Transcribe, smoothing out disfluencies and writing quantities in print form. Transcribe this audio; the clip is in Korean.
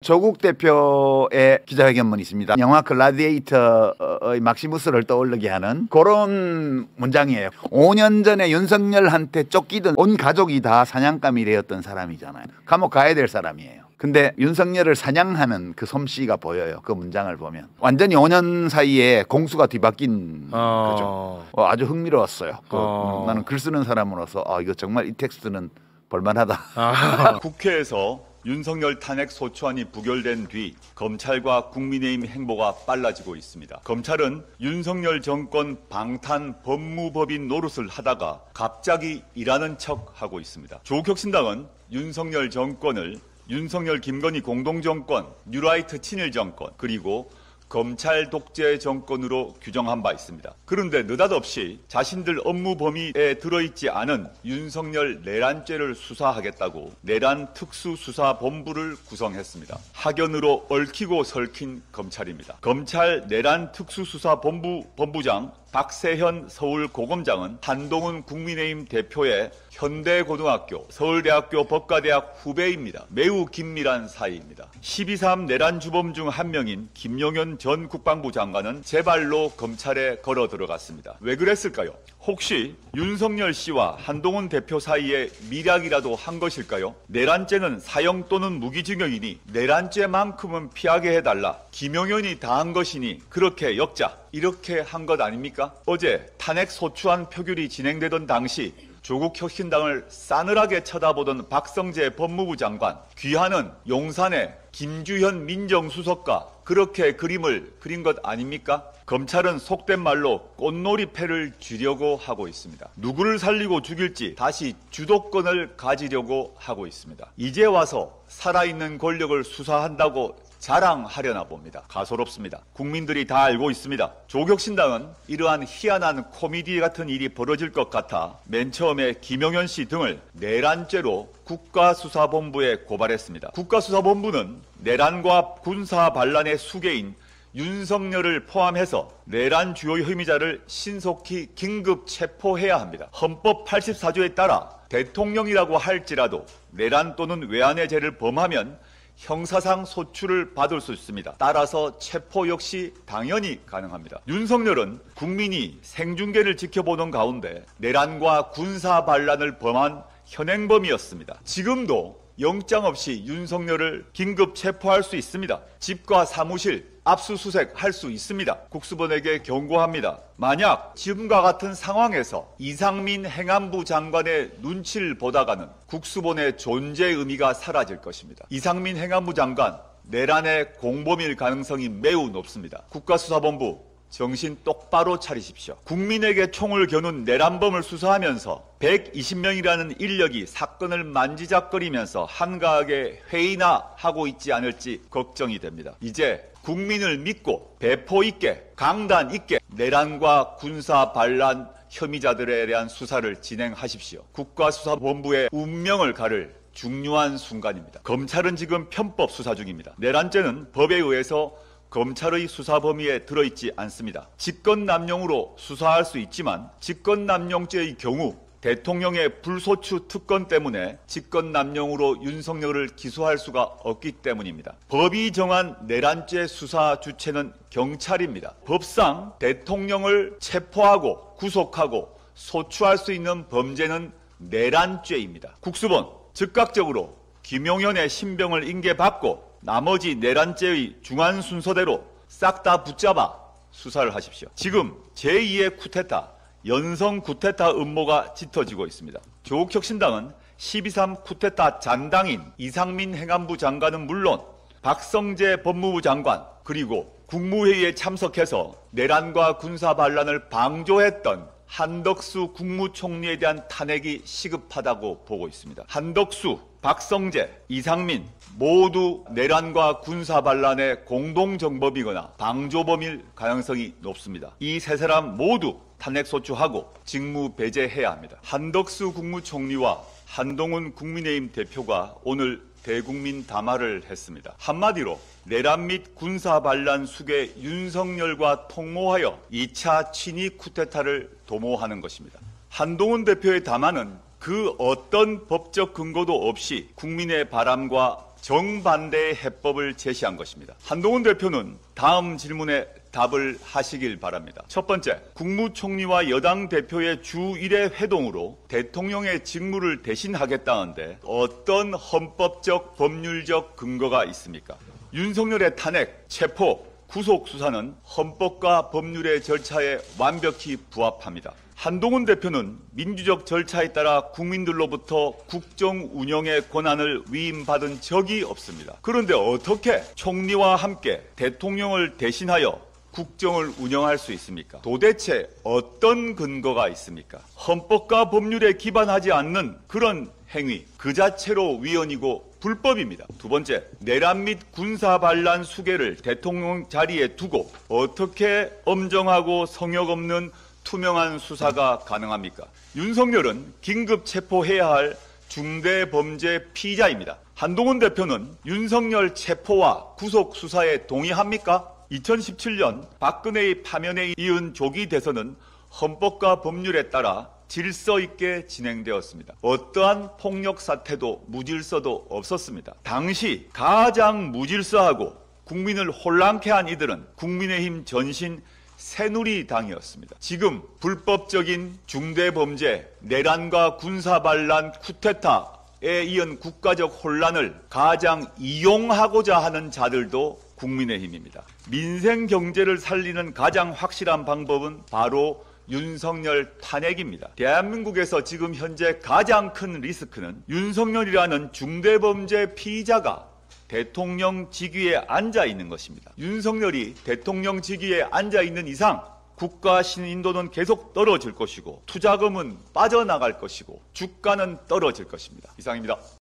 조국 대표의 기자회견문이 있습니다. 영화 글라디에이터의 막시무스를 떠올리게 하는 그런 문장이에요. 5년 전에 윤석열한테 쫓기던 온 가족이 다 사냥감이 되었던 사람이잖아요. 감옥 가야 될 사람이에요. 근데 윤석열을 사냥하는 그 솜씨가 보여요. 그 문장을 보면 완전히 5년 사이에 공수가 뒤바뀐 거죠. 아주 흥미로웠어요. 나는 글 쓰는 사람으로서 이거 정말 이 텍스트는 볼만하다. 국회에서 윤석열 탄핵 소추안이 부결된 뒤 검찰과 국민의힘 행보가 빨라지고 있습니다. 검찰은 윤석열 정권 방탄 법무법인 노릇을 하다가 갑자기 일하는 척하고 있습니다. 조국혁신당은 윤석열 정권을 윤석열 김건희 공동정권, 뉴라이트 친일 정권, 그리고 검찰 독재 정권으로 규정한 바 있습니다. 그런데 느닷없이 자신들 업무 범위에 들어있지 않은 윤석열 내란죄를 수사하겠다고 내란 특수수사본부를 구성했습니다. 학연으로 얽히고 설킨 검찰입니다. 검찰 내란 특수수사본부 본부장 박세현 서울고검장은 한동훈 국민의힘 대표의 현대고등학교, 서울대학교 법과대학 후배입니다. 매우 긴밀한 사이입니다. 12.3 내란 주범 중 한 명인 김용현 전 국방부 장관은 제 발로 검찰에 걸어 들어갔습니다. 왜 그랬을까요? 혹시 윤석열 씨와 한동훈 대표 사이에 밀약이라도 한 것일까요? 내란죄는 사형 또는 무기징역이니 내란죄만큼은 피하게 해달라. 김용현이 다 한 것이니 그렇게 역자. 이렇게 한 것 아닙니까? 어제 탄핵 소추안 표결이 진행되던 당시 조국 혁신당을 싸늘하게 쳐다보던 박성재 법무부 장관, 귀하는 용산의 김주현 민정수석과 그렇게 그림을 그린 것 아닙니까? 검찰은 속된 말로 꽃놀이패를 쥐려고 하고 있습니다. 누구를 살리고 죽일지 다시 주도권을 가지려고 하고 있습니다. 이제 와서 살아있는 권력을 수사한다고 자랑하려나 봅니다. 가소롭습니다. 국민들이 다 알고 있습니다. 조국혁신당은 이러한 희한한 코미디 같은 일이 벌어질 것 같아 맨 처음에 김용현 씨 등을 내란죄로 국가수사본부에 고발했습니다. 국가수사본부는 내란과 군사 반란의 수괴인 윤석열을 포함해서 내란 주요 혐의자를 신속히 긴급 체포해야 합니다. 헌법 84조에 따라 대통령이라고 할지라도 내란 또는 외환의 죄를 범하면 형사상 소추를 받을 수 있습니다. 따라서 체포 역시 당연히 가능합니다. 윤석열은 국민이 생중계를 지켜보는 가운데 내란과 군사 반란을 범한 현행범이었습니다. 지금도 영장 없이 윤석열을 긴급 체포할 수 있습니다. 집과 사무실 압수수색할 수 있습니다. 국수본에게 경고합니다. 만약 지금과 같은 상황에서 이상민 행안부 장관의 눈치를 보다가는 국수본의 존재 의미가 사라질 것입니다. 이상민 행안부 장관 내란의 공범일 가능성이 매우 높습니다. 국가수사본부 정신 똑바로 차리십시오. 국민에게 총을 겨눈 내란범을 수사하면서 120명이라는 인력이 사건을 만지작거리면서 한가하게 회의나 하고 있지 않을지 걱정이 됩니다. 이제 국민을 믿고 배포 있게 강단 있게 내란과 군사 반란 혐의자들에 대한 수사를 진행하십시오. 국가수사본부의 운명을 가를 중요한 순간입니다. 검찰은 지금 편법 수사 중입니다. 내란죄는 법에 의해서 검찰의 수사 범위에 들어있지 않습니다. 직권남용으로 수사할 수 있지만 직권남용죄의 경우 대통령의 불소추 특권 때문에 직권남용으로 윤석열을 기소할 수가 없기 때문입니다. 법이 정한 내란죄 수사 주체는 경찰입니다. 법상 대통령을 체포하고 구속하고 소추할 수 있는 범죄는 내란죄입니다. 국수본 즉각적으로 김용현의 신병을 인계받고 나머지 내란죄의 중한 순서대로 싹 다 붙잡아 수사를 하십시오. 지금 제2의 쿠데타, 연성 쿠데타 음모가 짙어지고 있습니다. 조국혁신당은 12.3 쿠데타 잔당인 이상민 행안부 장관은 물론 박성재 법무부 장관 그리고 국무회의에 참석해서 내란과 군사 반란을 방조했던 한덕수 국무총리에 대한 탄핵이 시급하다고 보고 있습니다. 한덕수, 박성재, 이상민 모두 내란과 군사 반란의 공동정범이거나 방조범일 가능성이 높습니다. 이 세 사람 모두 탄핵소추하고 직무 배제해야 합니다. 한덕수 국무총리와 한동훈 국민의힘 대표가 오늘 대국민 담화를 했습니다. 한마디로 내란 및 군사 반란 수괴 윤석열과 통모하여 2차 친위 쿠데타를 도모하는 것입니다. 한동훈 대표의 담화는 그 어떤 법적 근거도 없이 국민의 바람과 정반대의 해법을 제시한 것입니다. 한동훈 대표는 다음 질문에 답을 하시길 바랍니다. 첫 번째, 국무총리와 여당 대표의 주 1회 회동으로 대통령의 직무를 대신하겠다는데 어떤 헌법적, 법률적 근거가 있습니까? 윤석열의 탄핵, 체포, 구속 수사는 헌법과 법률의 절차에 완벽히 부합합니다. 한동훈 대표는 민주적 절차에 따라 국민들로부터 국정 운영의 권한을 위임받은 적이 없습니다. 그런데 어떻게 총리와 함께 대통령을 대신하여 국정을 운영할 수 있습니까? 도대체 어떤 근거가 있습니까? 헌법과 법률에 기반하지 않는 그런 행위 그 자체로 위헌이고 불법입니다. 두 번째, 내란 및 군사 반란 수계를 대통령 자리에 두고 어떻게 엄정하고 성역 없는 투명한 수사가 가능합니까? 윤석열은 긴급 체포해야 할 중대범죄 피의자입니다. 한동훈 대표는 윤석열 체포와 구속 수사에 동의합니까? 2017년 박근혜의 파면에 이은 조기 대선은 헌법과 법률에 따라 질서 있게 진행되었습니다. 어떠한 폭력 사태도 무질서도 없었습니다. 당시 가장 무질서하고 국민을 혼란케 한 이들은 국민의힘 전신 새누리당이었습니다. 지금 불법적인 중대범죄, 내란과 군사반란, 쿠데타에 이은 국가적 혼란을 가장 이용하고자 하는 자들도 국민의힘입니다. 민생 경제를 살리는 가장 확실한 방법은 바로 윤석열 탄핵입니다. 대한민국에서 지금 현재 가장 큰 리스크는 윤석열이라는 중대범죄 피의자가 대통령 직위에 앉아 있는 것입니다. 윤석열이 대통령 직위에 앉아 있는 이상 국가 신인도는 계속 떨어질 것이고 투자금은 빠져나갈 것이고 주가는 떨어질 것입니다. 이상입니다.